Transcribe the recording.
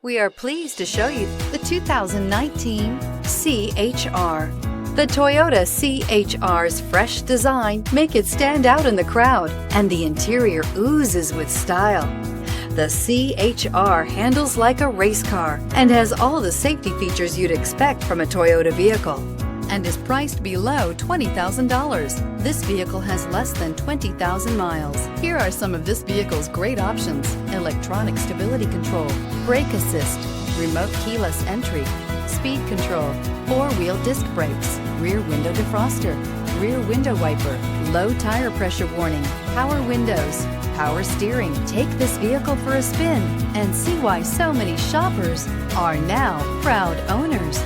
We are pleased to show you the 2019 C-HR. The Toyota C-HR's fresh design make it stand out in the crowd, and the interior oozes with style. The C-HR handles like a race car and has all the safety features you'd expect from a Toyota vehicle, and is priced below $20,000. This vehicle has less than 20,000 miles. Here are some of this vehicle's great options: electronic stability control, brake assist, remote keyless entry, speed control, four-wheel disc brakes, rear window defroster, rear window wiper, low tire pressure warning, power windows, power steering. Take this vehicle for a spin and see why so many shoppers are now proud owners.